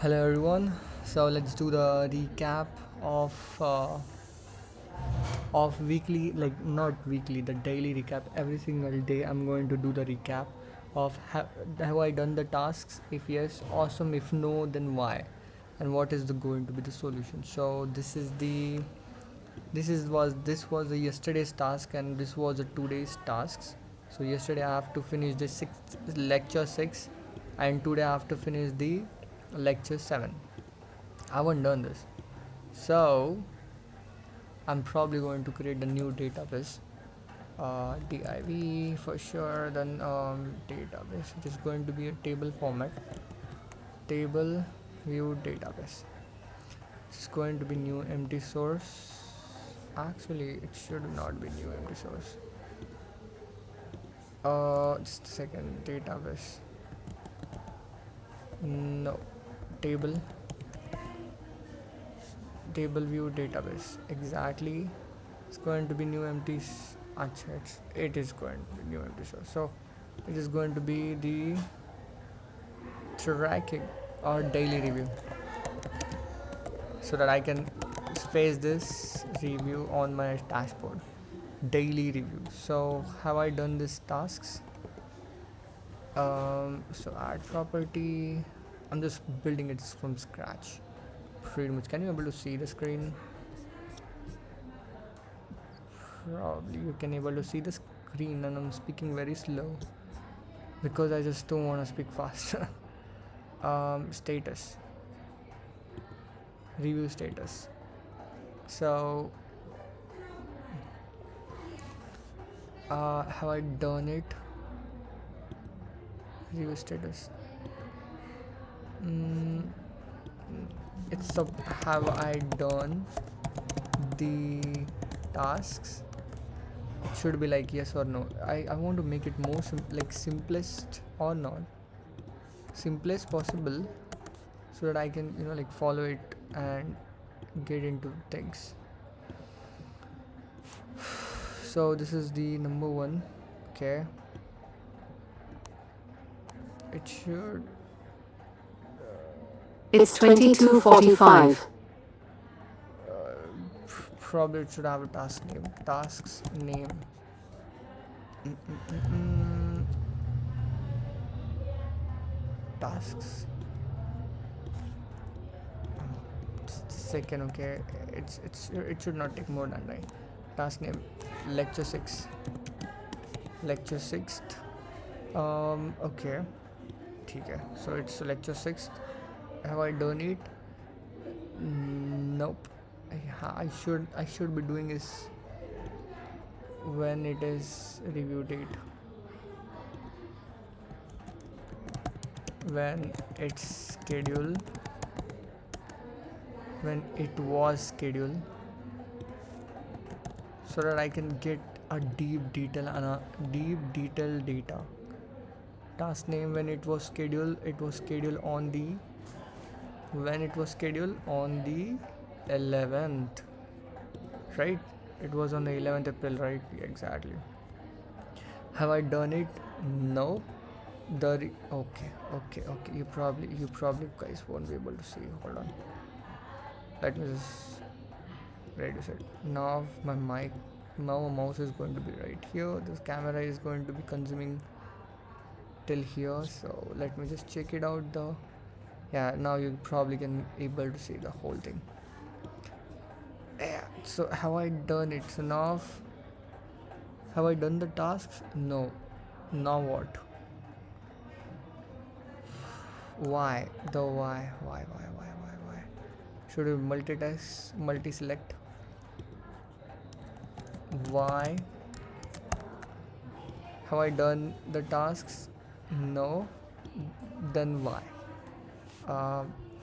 Hello everyone. So let's do the recap of uh, of weekly, like not weekly, the daily recap. Every single day, I'm going to do the recap of have I done the tasks? If yes, awesome. If no, then why? And what is going to be the solution? So this was the yesterday's task, and this was the today's tasks. So yesterday I have to finish the lecture 6, and today I have to finish the lecture 7. I haven't done this. So I'm probably going to create a new database. Div for sure. Then database, it is going to be a table format. Table view database. It's going to be new empty source. Actually, it should not be new empty source. Just a second. Database. No. Table. Table view database. Exactly. It's going to be new empty. It is going to be new empty source. So it is going to be the tracking or daily review, so that I can space this review on my dashboard. Daily review. So have I done these tasks? So add property. I'm just building it from scratch. Pretty much. Can you able to see the screen? Probably you can able to see the screen, and I'm speaking very slow because I just don't want to speak fast. Status. Review status. So have I done it? Review status. It's a have I done the tasks? It should be like yes or no. I want to make it more like simplest or not, simplest possible, so that I can like follow it and get into things. So this is the number one. Okay, it should It's 22:45. probably it should have a task name. Tasks name. Tasks. Just a second. Okay, it should not take more than right. Task name. Lecture 6. Lecture 6th. Okay. Okay. So it's lecture 6th. Have I done it? Nope. I should be doing is when it is review date, when it's scheduled, when it was scheduled, so that I can get a deep detail and a deep detail data. Task name, when it was scheduled, when it was scheduled on the 11th, right? It was on the 11th April, right? Exactly. Have I done it? No. Okay. You probably guys won't be able to see. Hold on. Let me just reduce it. Now my mouse is going to be right here. This camera is going to be consuming till here. So let me just check it out. Yeah, now you probably can able to see the whole thing. Yeah. So have I done it? So now have I done the tasks? No. Now what? Why? Why? Should we multitask, multi-select? Why? Have I done the tasks? No. Then why?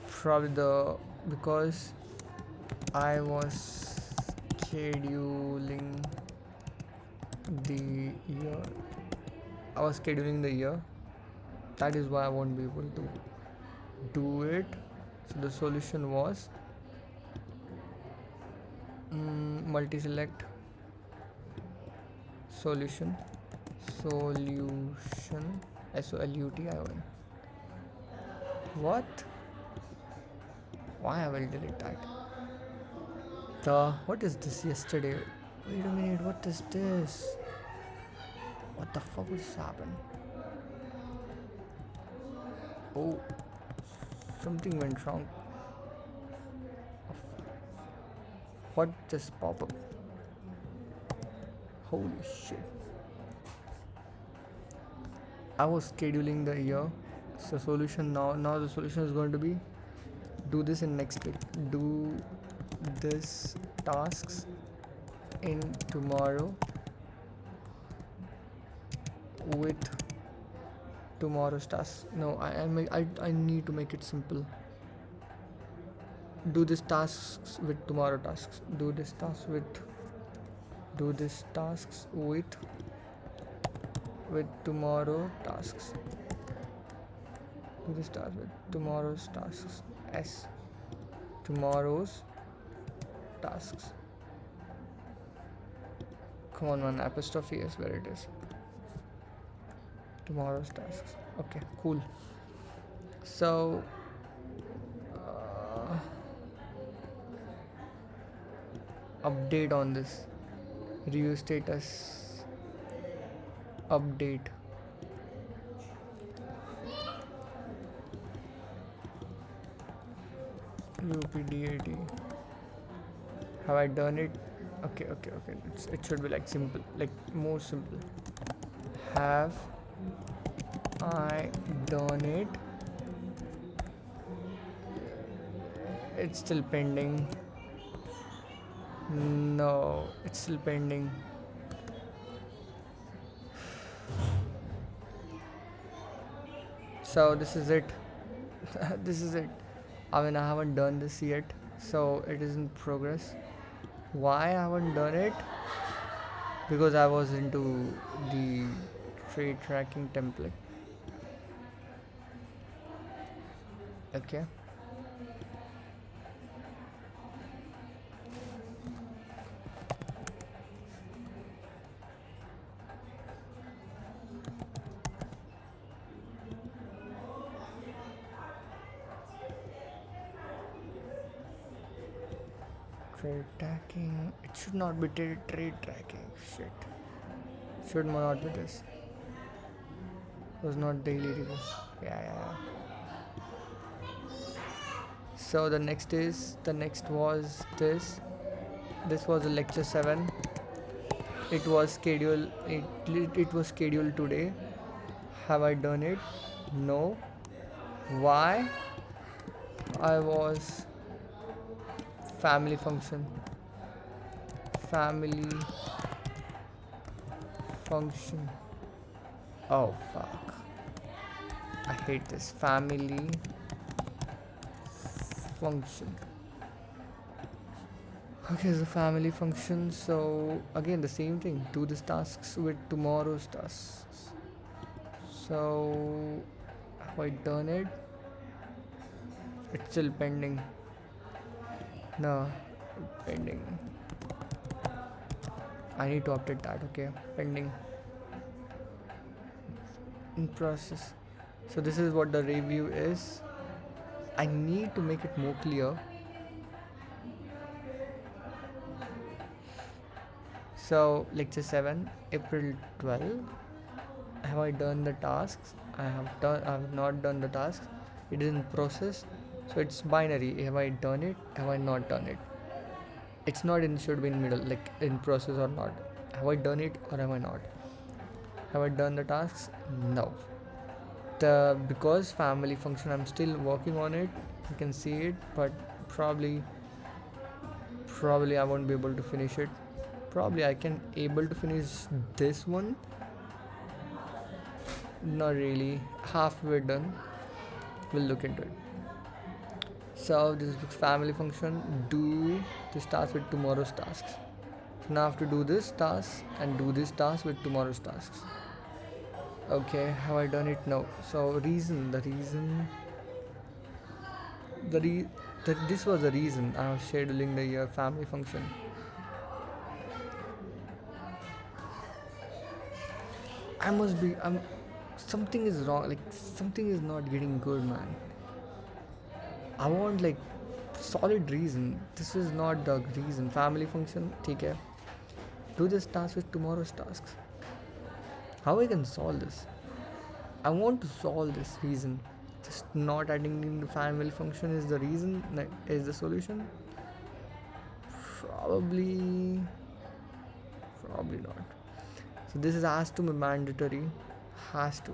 Probably because I was scheduling the year. I was scheduling the year. That is why I won't be able to do it. So the solution was multi-select solution SOLUTION. What? Why I will delete that? What is this yesterday? Wait a minute, what is this? What the fuck just happened? Oh, something went wrong. What just popped up? Holy shit. I was scheduling the year. So solution now the solution is going to be do this in next week. Do this tasks in tomorrow with tomorrow's tasks. No, I need to make it simple. Do this tasks with tomorrow tasks. Do this tasks with tomorrow tasks. Do this task with tomorrow's tasks. S. Tomorrow's tasks. Come on, man. Apostrophe is where it is. Tomorrow's tasks. Okay, cool. So update on this. Review status. Update. UPDAT. Have I done it? Okay. It should be like simple, like more simple. Have I done it? It's still pending. No, it's still pending. So this is it. This is it. I mean, I haven't done this yet, so it is in progress. Why I haven't done it? Because I was into the trade tracking template. Okay. Trade tracking. It should not be trade tracking. Shit. Should not be this. It was not daily review. Yeah. So the next was this. This was a lecture 7. It was scheduled. It was scheduled today. Have I done it? No. Why? I was family function. Oh fuck. I hate this. Family function. Okay, so family function. So again the same thing. Do these tasks with tomorrow's tasks. So have I done it? It's still pending. No, pending. I need to update that. Okay, pending. In process. So this is what the review is. I need to make it more clear. So lecture 7, April 12. Have I done the tasks? I have not done the tasks. It is in process. So it's binary. Have I done it? Have I not done it? It's not in, should be in middle, like in process or not. Have I done it or have I not? Have I done the tasks? No. Because family function, I'm still working on it. You can see it, but probably I won't be able to finish it. Probably I can able to finish this one. Not really. Halfway done. We'll look into it. So this is family function. Do this task with tomorrow's tasks. So now I have to do this task and do this task with tomorrow's tasks. Okay, have I done it? No. So this was the reason I was scheduling the year family function. Something is wrong, like something is not getting good, man. I want like solid reason. This is not the reason. Family function, ठीक है. Do this task with tomorrow's tasks. How I can solve this? I want to solve this reason. Just not attending the family function is the reason, is the solution? Probably not. So this is has to be mandatory. Has to.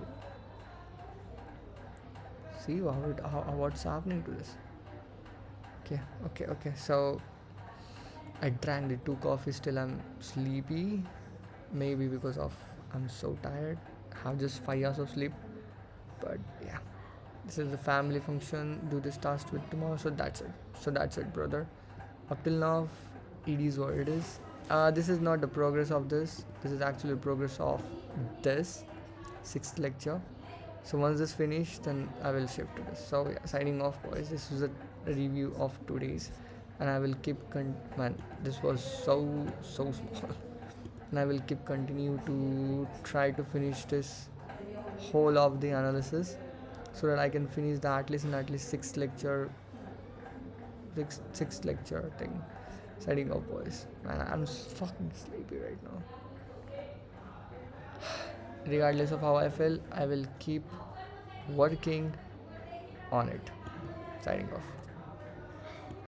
See what's happening to this. Okay. So I drank the 2 coffees till I'm sleepy. Maybe because of I'm so tired. I have just 5 hours of sleep. But yeah, this is the family function. Do this task with tomorrow. So that's it, brother. Up till now, it is what it is. This is not the progress of this. This is actually the progress of this 6th lecture. So once this finished, then I will shift to this. So yeah, signing off, boys. This was a review of today's, and I will keep man, this was so small, and I will keep continue to try to finish this whole of the analysis, so that I can finish the at least 6th lecture thing. Signing off, boys. Man, I'm fucking sleepy right now. Regardless of how I feel, I will keep working on it. Signing off.